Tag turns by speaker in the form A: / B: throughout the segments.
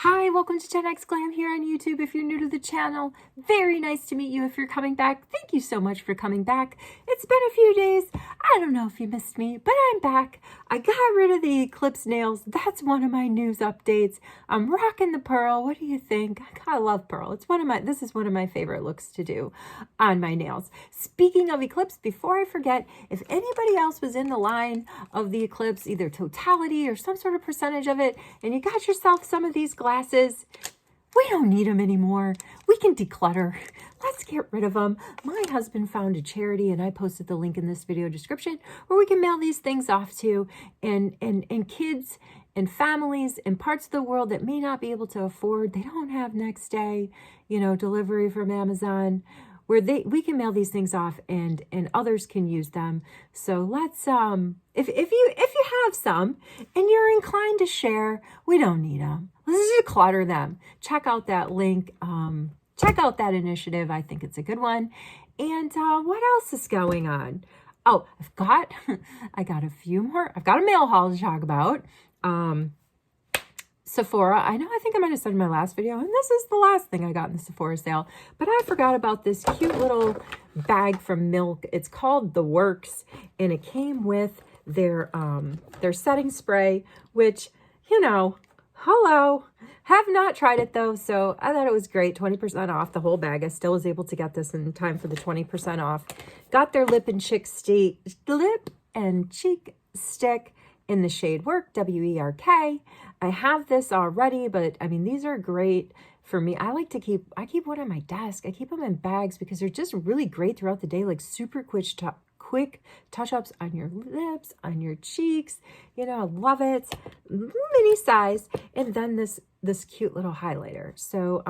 A: Hi, welcome to GenX Glam here on YouTube. If you're new to the channel, very nice to meet you. If you're coming back, thank you so much for coming back. It's been a few days. I don't know if you missed me, but I'm back. I got rid of the Eclipse nails. That's one of my news updates. I'm rocking the pearl. What do you think? I love pearl. This is one of my favorite looks to do on my nails. Speaking of Eclipse, before I forget, if anybody else was in the line of the Eclipse, either totality or some sort of percentage of it, and you got yourself some of these glasses, we don't need them anymore. We can declutter. Let's get rid of them. My husband found a charity, and I posted the link in this video description, where we can mail these things off to and kids and families in parts of the world that may not be able to afford. They don't have next day, delivery from Amazon, where we can mail these things off and others can use them. So let's if you have some and you're inclined to share, we don't need them. Let's just declutter them. Check out that link. Check out that initiative. I think it's a good one. And what else is going on? Oh, I got a few more. I've got a mail haul to talk about. Sephora. I think I might have said in my last video, and this is the last thing I got in the Sephora sale, but I forgot about this cute little bag from Milk. It's called The Works, and it came with their setting spray, which, hello. Have not tried it though, so I thought it was great. 20% off the whole bag. I still was able to get this in time for the 20% off. Got their lip and cheek stick in the shade Work, W-E-R-K. I have this already, but these are great for me. I keep one on my desk. I keep them in bags because they're just really great throughout the day, like super quick touch-ups on your lips, on your cheeks. I love it. Mini size. And then this cute little highlighter. So,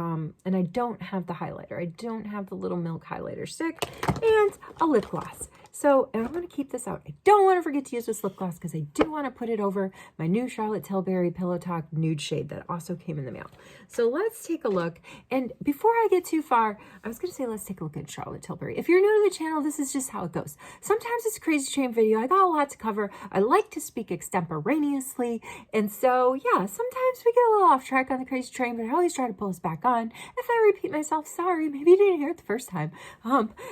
A: and I don't have the highlighter. I don't have the little Milk highlighter stick, and a lip gloss. So, and I'm going to keep this out. I don't want to forget to use this lip gloss because I do want to put it over my new Charlotte Tilbury Pillow Talk nude shade that also came in the mail. So let's take a look. And before I get too far, I was going to say, let's take a look at Charlotte Tilbury. If you're new to the channel, this is just how it goes. Sometimes it's a crazy train video. I got a lot to cover. I like to speak extemporaneously. And so, yeah, sometimes we get a little off track on the crazy train, but I always try to pull us back on. If I repeat myself, sorry, maybe you didn't hear it the first time.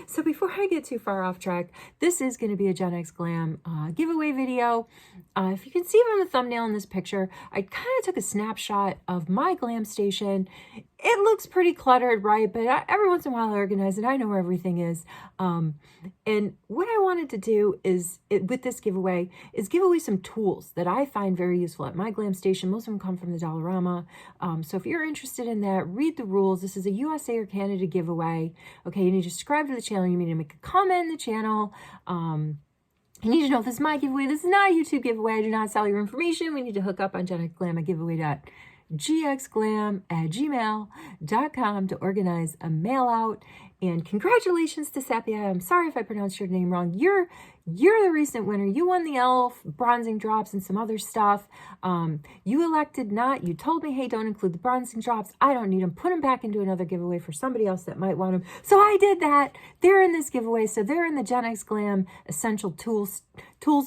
A: So before I get too far off track, this is going to be a GenX Glam giveaway video. If you can see from the thumbnail in this picture, I kind of took a snapshot of my Glam Station. It looks pretty cluttered, right? But every once in a while I organize it. I know where everything is. And what I wanted to do with this giveaway is give away some tools that I find very useful at my Glam Station. Most of them come from the Dollarama. So if you're interested in that, read the rules. This is a USA or Canada giveaway. Okay, you need to subscribe to the channel. You need to make a comment in the channel. You need to know if this is my giveaway. This is not a YouTube giveaway. I do not sell your information. We need to hook up on GenX Glam at giveaway.gxglam@gmail.com to organize a mail out. And congratulations to Sapia. I'm sorry if I pronounced your name wrong. You're the recent winner. You won the e.l.f. bronzing drops and some other stuff. You elected not. You told me, hey, don't include the bronzing drops. I don't need them. Put them back into another giveaway for somebody else that might want them. So I did that. They're in this giveaway. So they're in the GenX Glam Essential Tools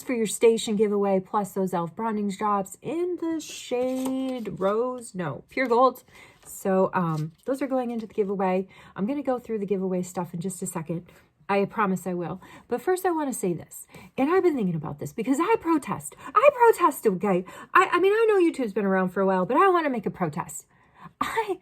A: for your station giveaway, plus those e.l.f. bronzing drops in the shade Pure Gold. So those are going into the giveaway. I'm going to go through the giveaway stuff in just a second. I promise I will. But first I want to say this. And I've been thinking about this because I protest. Okay? I know YouTube's been around for a while, but I want to make a protest. I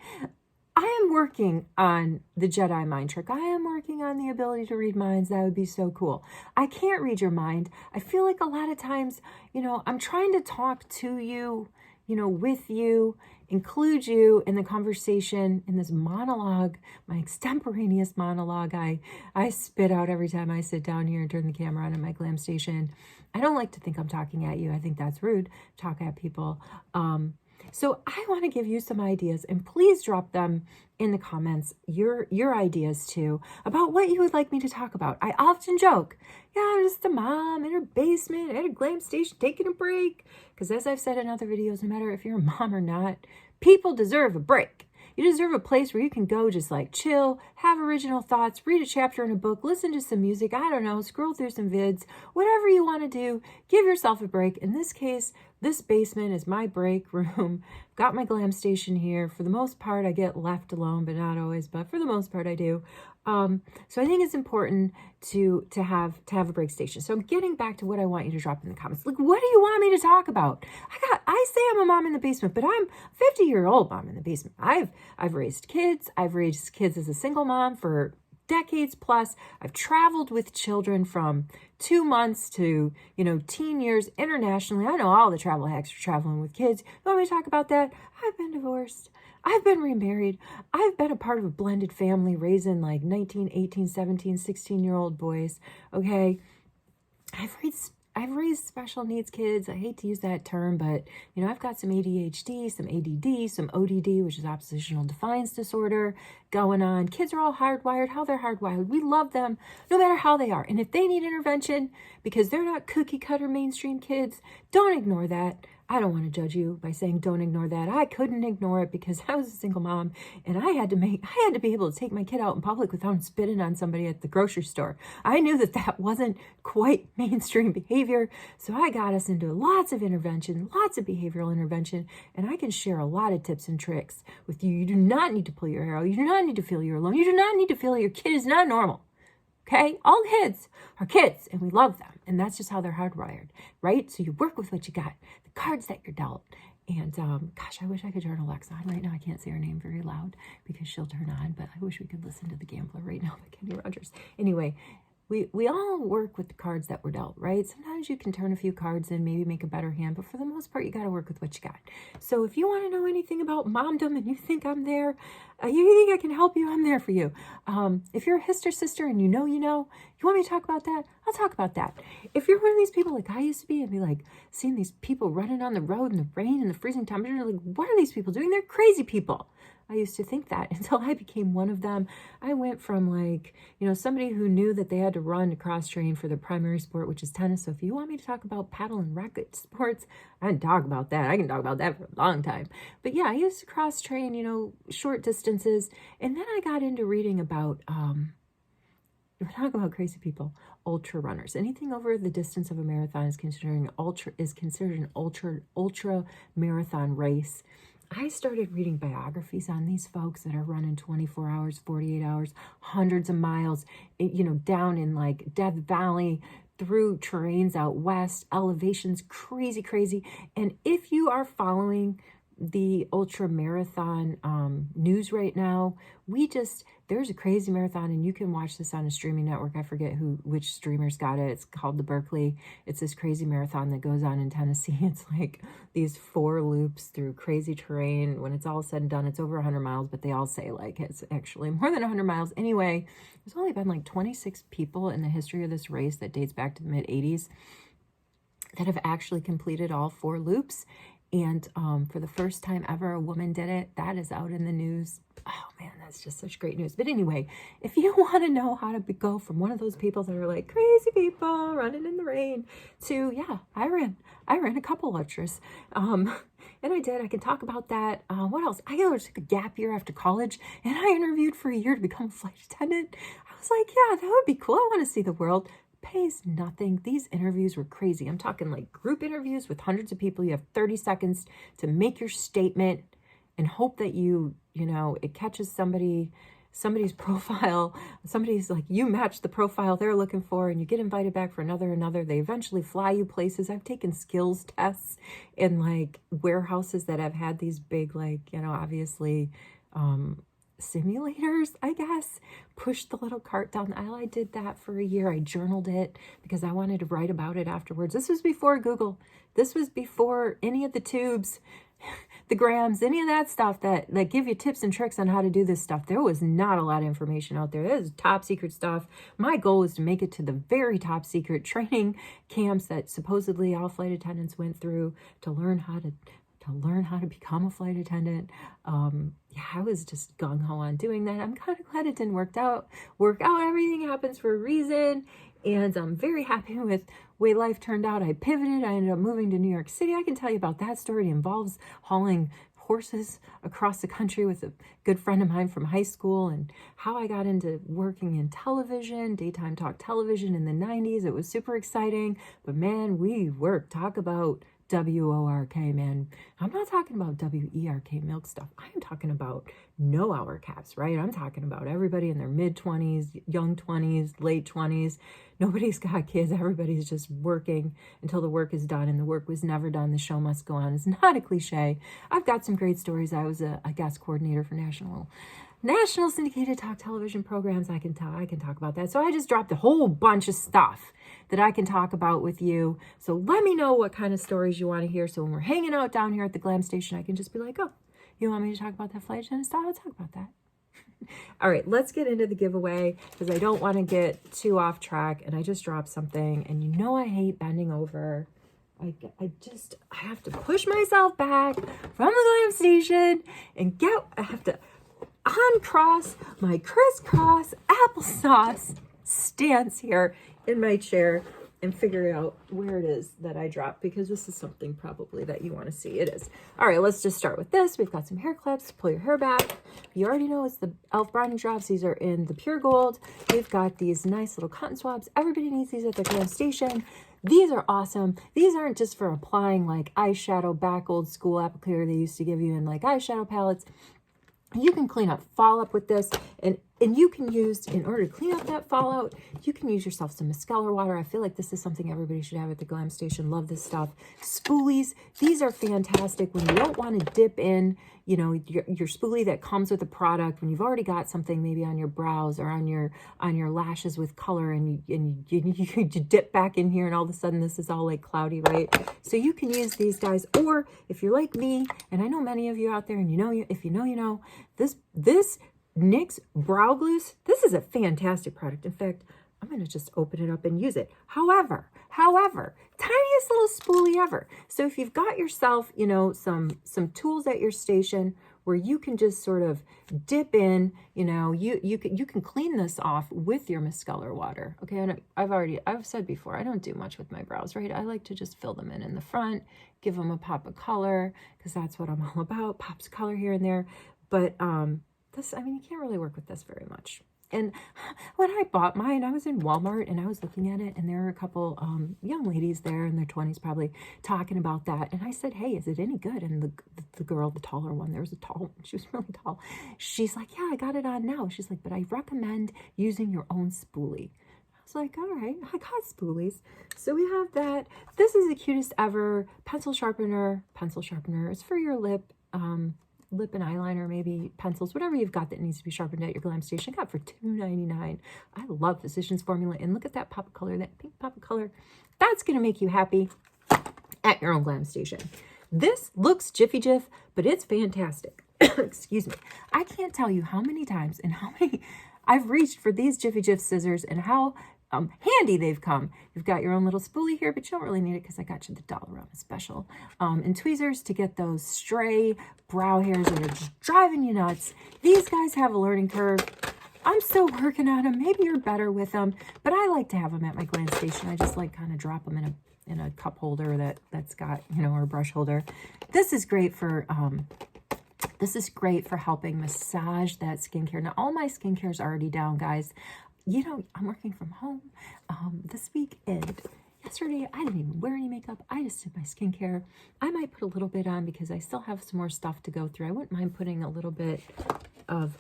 A: am working on the Jedi mind trick. I am working on the ability to read minds. That would be so cool. I can't read your mind. I feel like a lot of times, I'm trying to talk to you, with you, include you in the conversation, in this monologue, my extemporaneous monologue I spit out every time I sit down here and turn the camera on in my Glam Station. I don't like to think I'm talking at you. I think that's rude, talk at people. So I want to give you some ideas, and please drop them in the comments, your ideas too, about what you would like me to talk about. I often joke, I'm just a mom in her basement at a Glam Station taking a break. Because as I've said in other videos, no matter if you're a mom or not, people deserve a break. You deserve a place where you can go just like chill, have original thoughts, read a chapter in a book, listen to some music, I don't know, scroll through some vids, whatever you want to do, give yourself a break. In this case, this basement is my break room. Got my glam station here. For the most part, I get left alone, but not always, but for the most part I do. So I think it's important to have a break station. So I'm getting back to what I want you to drop in the comments. Like, what do you want me to talk about? I say I'm a mom in the basement, but I'm 50-year-old mom in the basement. I've raised kids. I've raised kids as a single mom for decades plus. I've traveled with children from 2 months to, teen years internationally. I know all the travel hacks for traveling with kids. You want me to talk about that? I've been divorced. I've been remarried. I've been a part of a blended family raising like 19, 18, 17, 16-year-old boys. Okay. I've raised special needs kids. I hate to use that term, but I've got some ADHD, some ADD, some ODD, which is oppositional defiance disorder going on. Kids are all hardwired, how they're hardwired. We love them no matter how they are. And if they need intervention because they're not cookie cutter mainstream kids, don't ignore that. I don't want to judge you by saying don't ignore that. I couldn't ignore it because I was a single mom and I had to be able to take my kid out in public without spitting on somebody at the grocery store. I knew that wasn't quite mainstream behavior. So I got us into lots of intervention, lots of behavioral intervention, and I can share a lot of tips and tricks with you. You do not need to pull your hair out. You do not need to feel you're alone. You do not need to feel your kid is not normal. Okay? All kids are kids and we love them. And that's just how they're hardwired, right? So you work with what you got, the cards that you're dealt. And gosh, I wish I could turn Alexa on right now. I can't say her name very loud because she'll turn on, but I wish we could listen to The Gambler right now by Kenny Rogers. Anyway, we all work with the cards that were dealt, right? Sometimes you can turn a few cards in, maybe make a better hand, but for the most part, you got to work with what you got. So if you want to know anything about momdom and you think I'm there, you think I can help you, I'm there for you. If you're a hister sister and you know, you want me to talk about that? I'll talk about that. If you're one of these people like I used to be and be like seeing these people running on the road in the rain and the freezing temperature, like, what are these people doing? They're crazy people. I used to think that until I became one of them. I went from somebody who knew that they had to run to cross train for their primary sport, which is tennis. So if you want me to talk about paddle and racket sports, I can talk about that. I can talk about that for a long time. But yeah, I used to cross train, short distances. And then I got into reading about, we're talking about crazy people, ultra runners. Anything over the distance of a marathon is considered an ultra marathon race. I started reading biographies on these folks that are running 24 hours, 48 hours, hundreds of miles, down in like Death Valley, through terrains out west, elevations, crazy. And if you are following the ultra marathon news right now, there's a crazy marathon and you can watch this on a streaming network. I forget which streamers got it. It's called the Barkley. It's this crazy marathon that goes on in Tennessee. It's like these 4 loops through crazy terrain. When it's all said and done, it's over 100 miles, but they all say like it's actually more than 100 miles. Anyway, there's only been like 26 people in the history of this race that dates back to the mid 80s that have actually completed all 4 loops. And for the first time ever, a woman did it. That is out in the news. Oh man, that's just such great news. But anyway, if you want to know how to go from one of those people that are like crazy people running in the rain to, yeah, I ran a couple ultras. And I did. I can talk about that. What else? I took a gap year after college and I interviewed for a year to become a flight attendant. I was like, yeah, that would be cool. I want to see the world. Pays nothing. These interviews were crazy. I'm talking like group interviews with hundreds of people. You have 30 seconds to make your statement and hope that it catches somebody's profile. Somebody's like, you match the profile they're looking for and you get invited back for another. They eventually fly you places. I've taken skills tests in like warehouses that have had these big, obviously, simulators, I guess. Push the little cart down the aisle. I did that for a year. I journaled it because I wanted to write about it afterwards. This was before Google. This was before any of the tubes, the grams, any of that stuff that give you tips and tricks on how to do this stuff. There was not a lot of information out there. This is top secret stuff. My goal was to make it to the very top secret training camps that supposedly all flight attendants went through to learn how to become a flight attendant. I was just gung-ho on doing that. I'm kind of glad it didn't work out. Everything happens for a reason. And I'm very happy with the way life turned out. I pivoted. I ended up moving to New York City. I can tell you about that story. It involves hauling horses across the country with a good friend of mine from high school and how I got into working in television, daytime talk television in the 90s. It was super exciting. But man, we worked. Talk about W-O-R-K, man. I'm not talking about W-E-R-K milk stuff. I'm talking about no hour caps, right? I'm talking about everybody in their mid-20s, young 20s, late 20s. Nobody's got kids. Everybody's just working until the work is done, and the work was never done. The show must go on. It's not a cliche. I've got some great stories. I was a guest coordinator for national syndicated talk television programs. I can talk about that. So I just dropped a whole bunch of stuff that I can talk about with you. So let me know what kind of stories you want to hear. So when we're hanging out down here at the Glam Station, I can just be like, oh, you want me to talk about that flight attendant stuff? I'll talk about that. All right, let's get into the giveaway because I don't want to get too off track, and I just dropped something, and you know I hate bending over. I have to push myself back from the Glam Station and I have to uncross my crisscross applesauce stance here in my chair and figure out where it is that I dropped, because this is something probably that you want to see. It is. All right, let's just start with this. We've got some hair clips. Pull your hair back. You already know it's the e.l.f. bronzing drops. These are in the pure gold. We've got these nice little cotton swabs. Everybody needs these at their Glam Station. These are awesome. These aren't just for applying like eyeshadow back old school apple clear they used to give you in like eyeshadow palettes. You can clean up fallout with this, and you can use, in order to clean up that fallout, you can use yourself some micellar water. I feel like this is something everybody should have at the Glam Station. Love this stuff. Spoolies, these are fantastic when you don't want to dip in, you know, your spoolie that comes with the product, when you've already got something maybe on your brows or on your lashes with color, and you dip back in here and all of a sudden this is all like cloudy, right? So you can use these guys, or if you're like me, and I know many of you out there, and if you know, this NYX Brow Gloss, this is a fantastic product. In fact, I'm going to just open it up and use it. However, tiniest little spoolie ever. So if you've got yourself, you know, some tools at your station where you can just sort of dip in, you know, you can clean this off with your micellar water. Okay, and I've said before, I don't do much with my brows, right? I like to just fill them in the front, give them a pop of color, because that's what I'm all about, pops of color here and there. But this, I mean, you can't really work with this very much. And when I bought mine, I was in Walmart and I was looking at it, and there were a couple young ladies there in their 20s probably talking about that. And I said, hey, is it any good? And the girl, the taller one, there was a tall one, she was really tall. She's like, yeah, I got it on now. She's like, but I recommend using your own spoolie. I was like, all right, I got spoolies. So we have that. This is the cutest ever pencil sharpener. It's for your lip and eyeliner, maybe pencils, whatever you've got that needs to be sharpened at your Glam Station. Got for $2.99. I love Physicians Formula, and look at that pop of color, that pink pop of color. That's going to make you happy at your own Glam Station. This looks Jiffy Jiff, but it's fantastic. Excuse me. I can't tell you how many times and how many I've reached for these Jiffy Jiff scissors and how handy they've come. You've got your own little spoolie here, but you don't really need it because I got you the Dollarama special. And tweezers to get those stray brow hairs that are just driving you nuts. These guys have a learning curve. I'm still working on them. Maybe you're better with them, but I like to have them at my Glam Station. I just like kind of drop them in a cup holder that's got, you know, or a brush holder. This is great for helping massage that skincare. Now, all my skincare is already down, guys. You know, I'm working from home this week, and yesterday I didn't even wear any makeup. I just did my skincare. I might put a little bit on because I still have some more stuff to go through. I wouldn't mind putting a little bit of,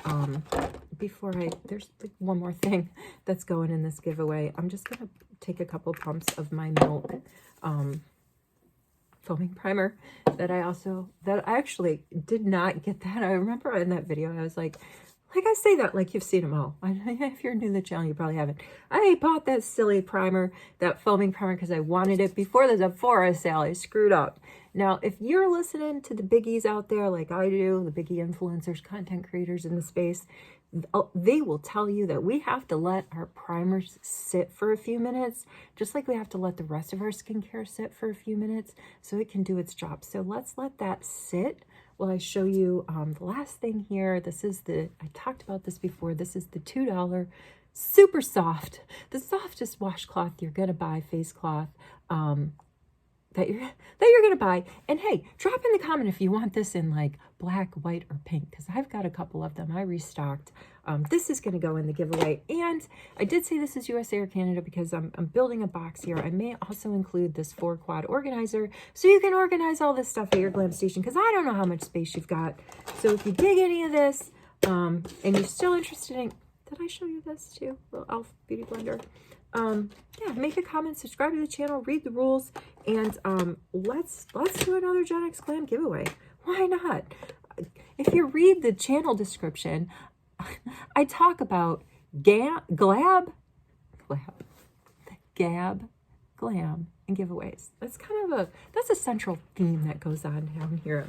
A: there's one more thing that's going in this giveaway. I'm just going to take a couple pumps of my Milk foaming primer that I actually did not get that. I remember in that video, I was like I say that like you've seen them all. If you're new to the channel, you probably haven't. I bought that silly primer, that foaming primer, because I wanted it before the Sephora sale. I screwed up. Now, if you're listening to the biggies out there like I do, the biggie influencers, content creators in the space, they will tell you that we have to let our primers sit for a few minutes, just like we have to let the rest of our skincare sit for a few minutes so it can do its job. So let's let that sit. Well, I show you the last thing here. I talked about this before. This is the $2 super soft, the softest washcloth you're going to buy, face cloth that you're gonna buy. And hey, drop in the comment if you want this in like black, white, or pink, because I've got a couple of them. I restocked. This is gonna go in the giveaway. And I did say this is USA or Canada because I'm building a box here. I may also include this 4-quad organizer so you can organize all this stuff at your glam station, because I don't know how much space you've got. So if you dig any of this and you're still interested in, did I show you this too? Little e.l.f. Beauty Blender. Yeah, make a comment, subscribe to the channel, read the rules, and let's do another GenX Glam giveaway. Why not? If you read the channel description, I talk about Gab, Glam, and giveaways. That's kind of that's a central theme that goes on down here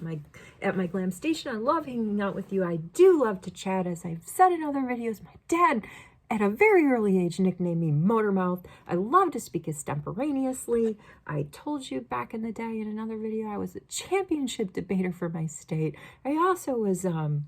A: at my glam station. I love hanging out with you. I do love to chat, as I've said in other videos. My dad, at a very early age, nicknamed me Motormouth. I love to speak extemporaneously. I told you back in the day in another video, I was a championship debater for my state. I also was a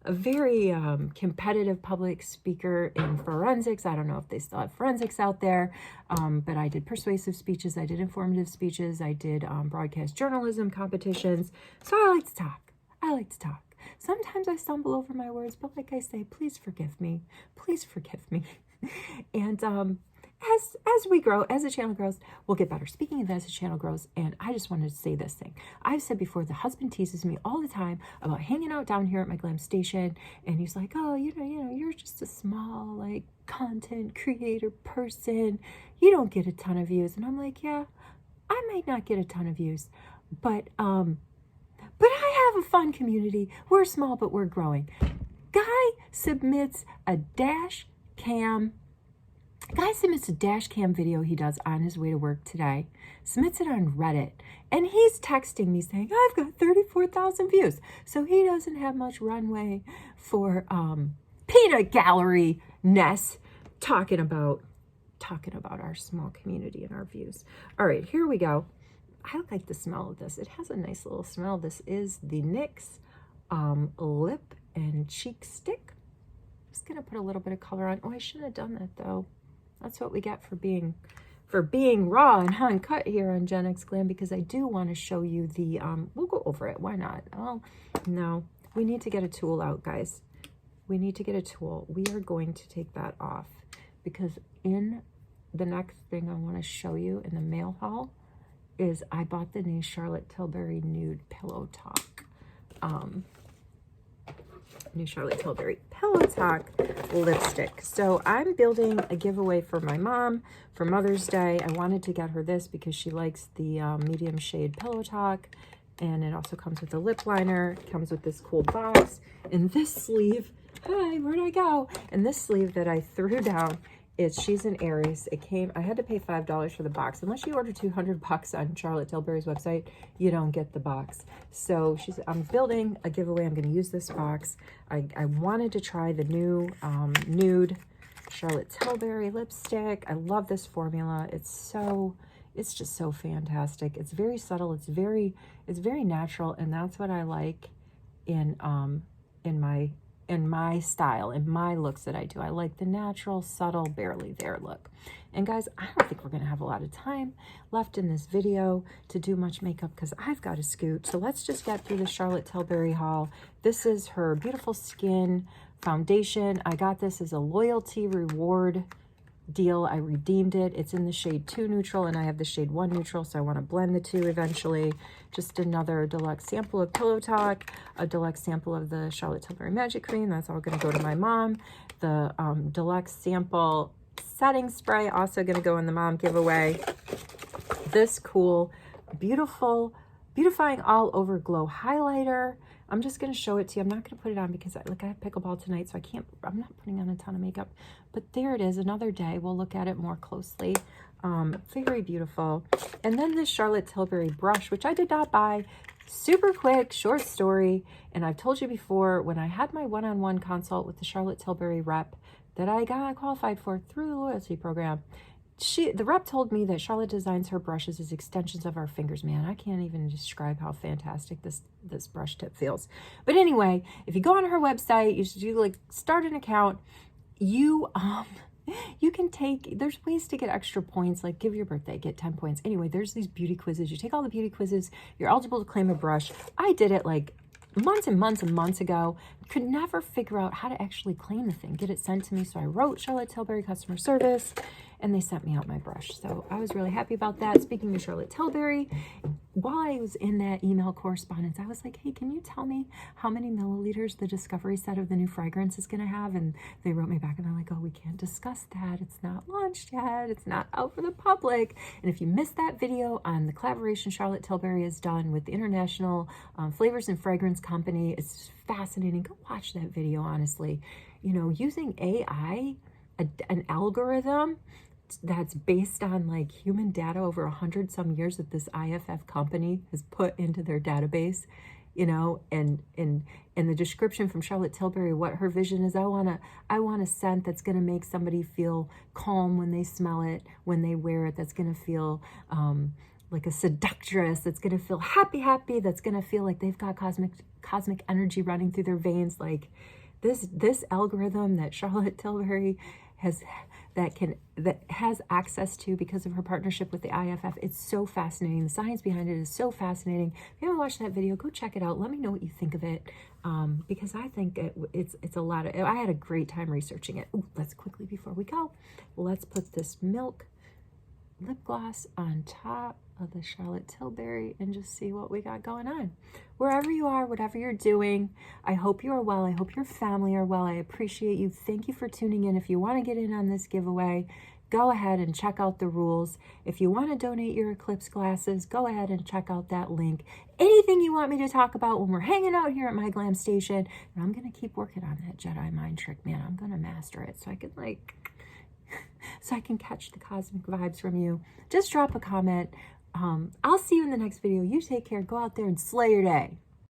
A: very competitive public speaker in forensics. I don't know if they still have forensics out there, but I did persuasive speeches. I did informative speeches. I did broadcast journalism competitions. So I like to talk. I like to talk. Sometimes I stumble over my words, but like I say, please forgive me. Please forgive me. And as we grow, as the channel grows, we'll get better. Speaking of as the channel grows, and I just wanted to say this thing. I've said before, the husband teases me all the time about hanging out down here at my glam station, and he's like, oh, you know, you're just a small, like, content creator person. You don't get a ton of views. And I'm like, yeah, I might not get a ton of views, but I have a fun community. We're small, but we're growing. Guy submits a dash cam video he does on his way to work today, submits it on Reddit, and he's texting me saying, I've got 34,000 views. So he doesn't have much runway for peanut gallery-ness talking about our small community and our views. All right, here we go. I like the smell of this. It has a nice little smell. This is the NYX lip and cheek stick. I'm just gonna put a little bit of color on. Oh, I shouldn't have done that though. That's what we get for being raw and uncut here on GenX Glam, because I do want to show you the we'll go over it. Why not? Oh no, we need to get a tool out, guys. We need to get a tool. We are going to take that off, because in the next thing I want to show you in the mail haul is I bought the new Charlotte Tilbury Nude Pillow Talk. New Charlotte Tilbury Pillow Talk lipstick. So I'm building a giveaway for my mom for Mother's Day. I wanted to get her this because she likes the medium shade Pillow Talk. And it also comes with a lip liner. It comes with this cool box. And this sleeve, hi, where'd I go? And this sleeve that I threw down, she's an Aries. It came, I had to pay $5 for the box. Unless you order $200 on Charlotte Tilbury's website, you don't get the box. So I'm building a giveaway. I'm going to use this box. I wanted to try the new nude Charlotte Tilbury lipstick. I love this formula. It's just so fantastic. It's very subtle. It's very natural, and that's what I like in my style, in my looks that I do. I like the natural, subtle, barely there look. And guys, I don't think we're gonna have a lot of time left in this video to do much makeup because I've got to scoot. So let's just get through the Charlotte Tilbury haul. This is her Beautiful Skin foundation. I got this as a loyalty reward deal. I redeemed it. It's in the shade 2 neutral, and I have the shade 1 neutral, so I want to blend the two eventually. Just another deluxe sample of Pillow Talk, a deluxe sample of the Charlotte Tilbury Magic Cream. That's all going to go to my mom. The deluxe sample setting spray also going to go in the mom giveaway. This cool, beautiful, beautifying all over glow highlighter. I'm just going to show it to you. I'm not going to put it on because I have pickleball tonight, so I'm not putting on a ton of makeup. But there it is, another day. We'll look at it more closely. Very beautiful. And then this Charlotte Tilbury brush, which I did not buy. Super quick, short story. And I've told you before, when I had my one-on-one consult with the Charlotte Tilbury rep that I got qualified for through the loyalty program, the rep told me that Charlotte designs her brushes as extensions of our fingers. Man, I can't even describe how fantastic this brush tip feels. But anyway, if you go on her website, you should start an account. You You can take, there's ways to get extra points, like give your birthday, get 10 points. Anyway, there's these beauty quizzes. You take all the beauty quizzes, you're eligible to claim a brush. I did it like months and months and months ago. Could never figure out how to actually claim the thing, get it sent to me. So I wrote Charlotte Tilbury customer service and they sent me out my brush. So I was really happy about that. Speaking of Charlotte Tilbury, while I was in that email correspondence, I was like, hey, can you tell me how many milliliters the discovery set of the new fragrance is going to have? And they wrote me back and they're like, oh, we can't discuss that. It's not launched yet. It's not out for the public. And if you missed that video on the collaboration Charlotte Tilbury has done with the International Flavors and Fragrance Company, it's fascinating. Go watch that video, honestly. You know, using AI, an algorithm that's based on like human data over 100 some years that this e.l.f. company has put into their database, you know, and in the description from Charlotte Tilbury, what her vision is, I want a scent that's going to make somebody feel calm when they smell it, when they wear it, that's going to feel like a seductress, that's going to feel happy, that's going to feel like they've got cosmic energy running through their veins. Like this algorithm that Charlotte Tilbury has, that has access to because of her partnership with the e.l.f. It's so fascinating. The science behind it is so fascinating. If you haven't watched that video, go check it out. Let me know what you think of it, because I think it's a lot of, I had a great time researching it. Ooh, let's quickly, before we go, let's put this milk lip gloss on top of the Charlotte Tilbury and just see what we got going on. Wherever you are, whatever you're doing, I hope you are well. I hope your family are well. I appreciate you. Thank you for tuning in. If you want to get in on this giveaway, go ahead and check out the rules. If you want to donate your Eclipse glasses, go ahead and check out that link. Anything you want me to talk about when we're hanging out here at my Glam Station, and I'm going to keep working on that Jedi mind trick, man. I'm going to master it so I can so I can catch the cosmic vibes from you. Just drop a comment. I'll see you in the next video. You take care. Go out there and slay your day.